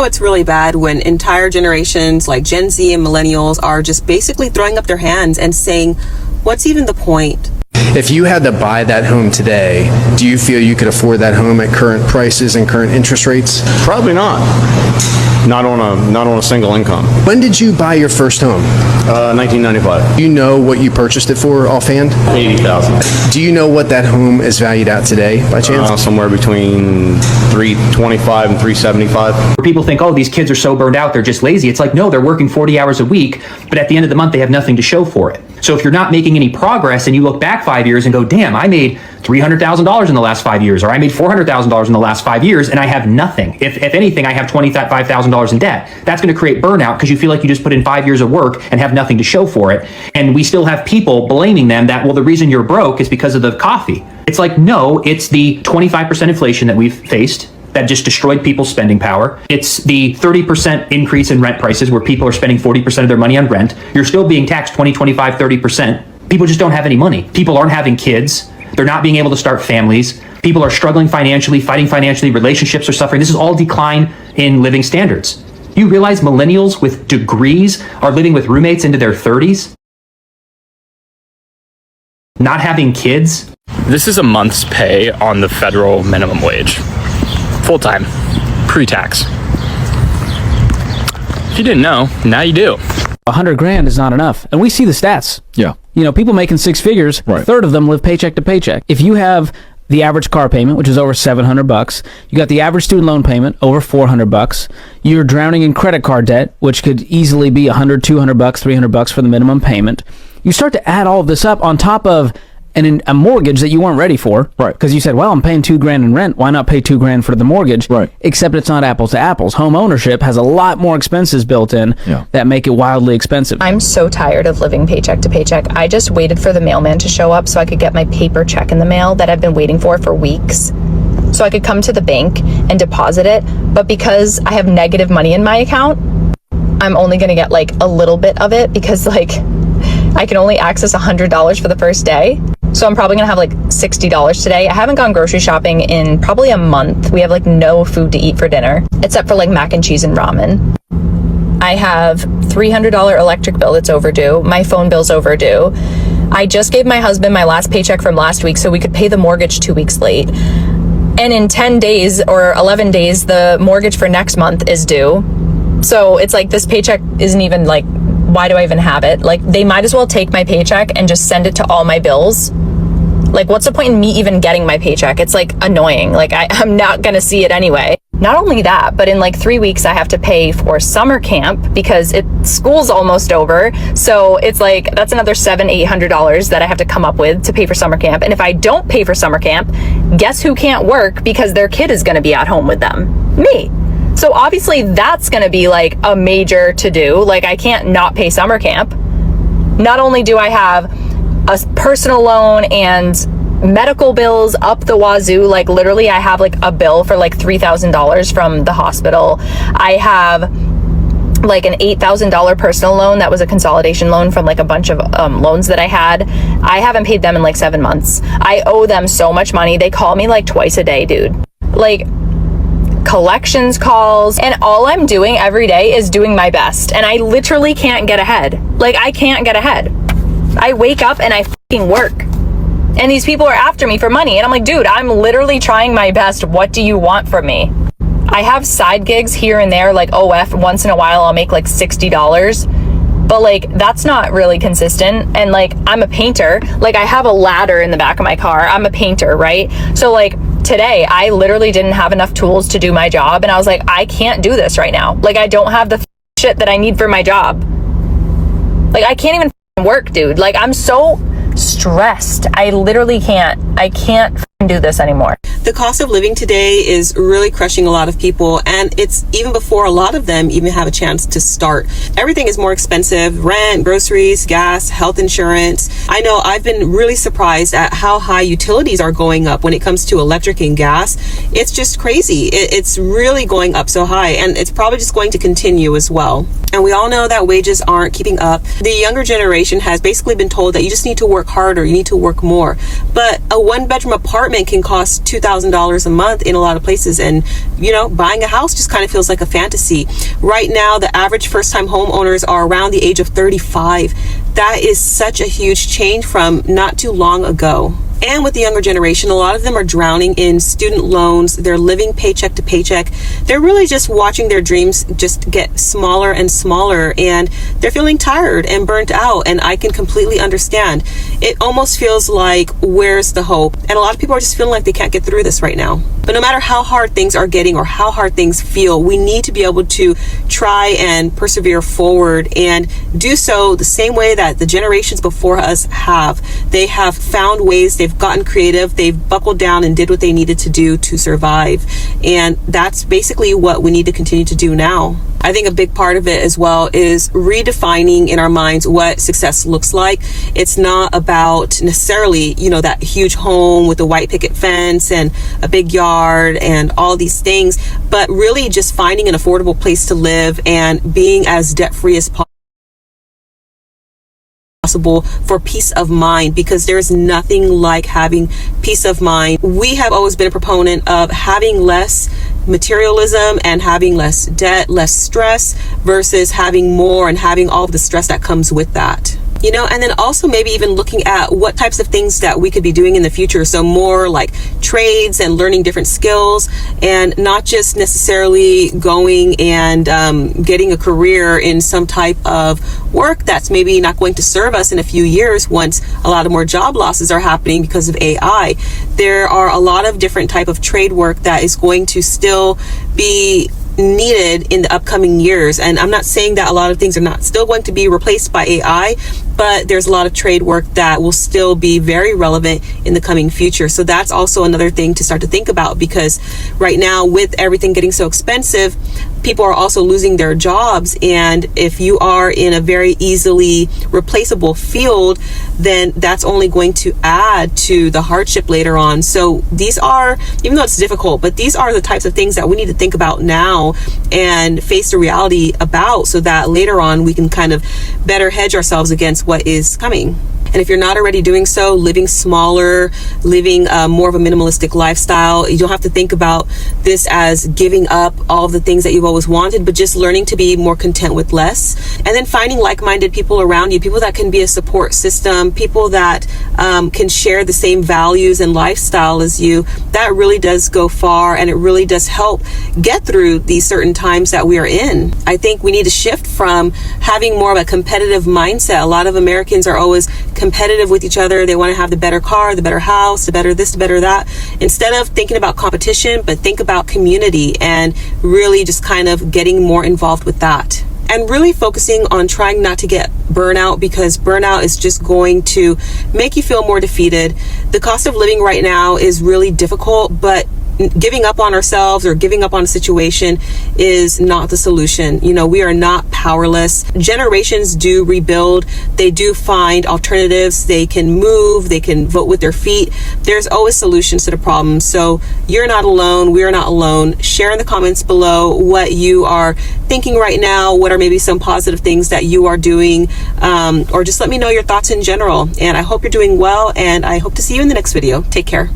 it's really bad when entire generations like Gen Z and Millennials are just basically throwing up their hands and saying, what's even the point? If you had to buy that home today, do you feel you could afford that home at current prices and current interest rates? Probably not. Not on a single income. When did you buy your first home? 1995. Do you know what you purchased it for offhand? $80,000. Do you know what that home is valued at today, by chance? Somewhere between $325 and $375. People think, oh, these kids are so burned out, they're just lazy. It's like, no, they're working 40 hours a week, but at the end of the month, they have nothing to show for it. So if you're not making any progress and you look back 5 years and go, damn, I made $300,000 in the last 5 years, or I made $400,000 in the last 5 years, and I have nothing. If anything, I have $25,000 in debt. That's going to create burnout because you feel like you just put in 5 years of work and have nothing to show for it. And we still have people blaming them that, well, the reason you're broke is because of the coffee. It's like, no, it's the 25% inflation that we've faced that just destroyed people's spending power. It's the 30% increase in rent prices where people are spending 40% of their money on rent. You're still being taxed 20, 25, 30%. People just don't have any money. People aren't having kids. They're not being able to start families. People are struggling financially, fighting financially. Relationships are suffering. This is all decline in living standards. You realize millennials with degrees are living with roommates into their 30s? Not having kids? This is a month's pay on the federal minimum wage. Full-time, pre-tax. If you didn't know, now you do. 100 grand is not enough. And we see the stats. Yeah. You know, people making six figures, Right. a third of them live paycheck to paycheck. If you have the average car payment, which is over $700, you got the average student loan payment, over $400, you're drowning in credit card debt, which could easily be $100, $200, $300 for the minimum payment. You start to add all of this up on top of a mortgage that you weren't ready for. Right. Because you said, well, I'm paying $2,000 in rent. Why not pay $2,000 for the mortgage? Right. Except it's not apples to apples. Home ownership has a lot more expenses built in that make it wildly expensive. I'm so tired of living paycheck to paycheck. I just waited for the mailman to show up so I could get my paper check in the mail that I've been waiting for weeks. So I could come to the bank and deposit it. But because I have negative money in my account, I'm only going to get like a little bit of it because like I can only access $100 for the first day. So I'm probably gonna have like $60 today. I haven't gone grocery shopping in probably a month. We have like no food to eat for dinner, except for like mac and cheese and ramen. I have $300 electric bill that's overdue. My phone bill's overdue. I just gave my husband my last paycheck from last week so we could pay the mortgage 2 weeks late. And in 10 days or 11 days, the mortgage for next month is due. So it's like this paycheck isn't even like, why do I even have it? Like they might as well take my paycheck and just send it to all my bills. Like what's the point in me even getting my paycheck? It's like annoying. Like I'm not gonna see it anyway. Not only that, but in like 3 weeks I have to pay for summer camp because school's almost over. So it's like, that's another $700-800 that I have to come up with to pay for summer camp. And if I don't pay for summer camp, guess who can't work because their kid is gonna be at home with them? Me. So obviously that's gonna be like a major to-do. Like I can't not pay summer camp. Not only do I have a personal loan and medical bills up the wazoo, like literally I have like a bill for like $3,000 from the hospital. I have like an $8,000 personal loan that was a consolidation loan from like a bunch of loans that I had. I haven't paid them in like 7 months. I owe them so much money. They call me like twice a day, dude. Like collections calls, and all I'm doing every day is doing my best, and I literally can't get ahead. Like I can't get ahead. I wake up and I fucking work, and these people are after me for money, and I'm like, dude, I'm literally trying my best. What do you want from me? I have side gigs here and there, like OF, once in a while I'll make like $60, but like that's not really consistent. And like I'm a painter, like I have a ladder in the back of my car. I'm a painter, right? So like today I literally didn't have enough tools to do my job, and I was like, I can't do this right now. Like I don't have the shit that I need for my job. Like I can't even work, dude. Like I'm so stressed. I literally can't do this anymore. The cost of living today is really crushing a lot of people, and it's even before a lot of them even have a chance to start. Everything is more expensive: rent, groceries, gas, health insurance. I know I've been really surprised at how high utilities are going up when it comes to electric and gas. It's just crazy. It's really going up so high, and it's probably just going to continue as well. And we all know that wages aren't keeping up. The younger generation has basically been told that you just need to work harder, you need to work more. But a one-bedroom apartment apartment can cost $2,000 a month in a lot of places, and buying a house just kind of feels like a fantasy. Right now, the average first-time homeowners are around the age of 35. That is such a huge change from not too long ago. And with the younger generation, a lot of them are drowning in student loans. They're living paycheck to paycheck. They're really just watching their dreams just get smaller and smaller, and they're feeling tired and burnt out. And I can completely understand. It almost feels like, where's the hope? And a lot of people are just feeling like they can't get through this right now. But no matter how hard things are getting or how hard things feel, we need to be able to try and persevere forward and do so the same way that the generations before us have. They have found ways, they've gotten creative, they've buckled down and did what they needed to do to survive. And that's basically what we need to continue to do now. I think a big part of it as well is redefining in our minds what success looks like. It's not about necessarily, that huge home with a white picket fence and a big yard and all these things, but really just finding an affordable place to live and being as debt-free as possible for peace of mind, because there's nothing like having peace of mind. We have always been a proponent of having less materialism and having less debt, less stress, versus having more and having all of the stress that comes with that. And then also maybe even looking at what types of things that we could be doing in the future. So more like trades and learning different skills, and not just necessarily going and getting a career in some type of work that's maybe not going to serve us in a few years once a lot of more job losses are happening because of AI. There are a lot of different type of trade work that is going to still be needed in the upcoming years. And I'm not saying that a lot of things are not still going to be replaced by AI, but there's a lot of trade work that will still be very relevant in the coming future. So that's also another thing to start to think about, because right now with everything getting so expensive, people are also losing their jobs. And if you are in a very easily replaceable field, then that's only going to add to the hardship later on. So these are, even though it's difficult, but these are the types of things that we need to think about now and face the reality about, so that later on we can kind of better hedge ourselves against what is coming. And if you're not already doing so, living smaller, living more of a minimalistic lifestyle, you don't have to think about this as giving up all of the things that you've always wanted, but just learning to be more content with less. And then finding like-minded people around you, people that can be a support system, people that can share the same values and lifestyle as you. That really does go far, and it really does help get through these certain times that we are in. I think we need to shift from having more of a competitive mindset. A lot of Americans are always competitive with each other. They want to have the better car, the better house, the better this, the better that. Instead of thinking about competition, but think about community and really just kind of getting more involved with that. And really focusing on trying not to get burnout, because burnout is just going to make you feel more defeated. The cost of living right now is really difficult, but giving up on ourselves or giving up on a situation is not the solution. We are not powerless. Generations do rebuild. They do find alternatives. They can move. They can vote with their feet. There's always solutions to the problem. So you're not alone. We are not alone. Share in the comments below what you are thinking right now. What are maybe some positive things that you are doing? Or just let me know your thoughts in general. And I hope you're doing well, and I hope to see you in the next video. Take care.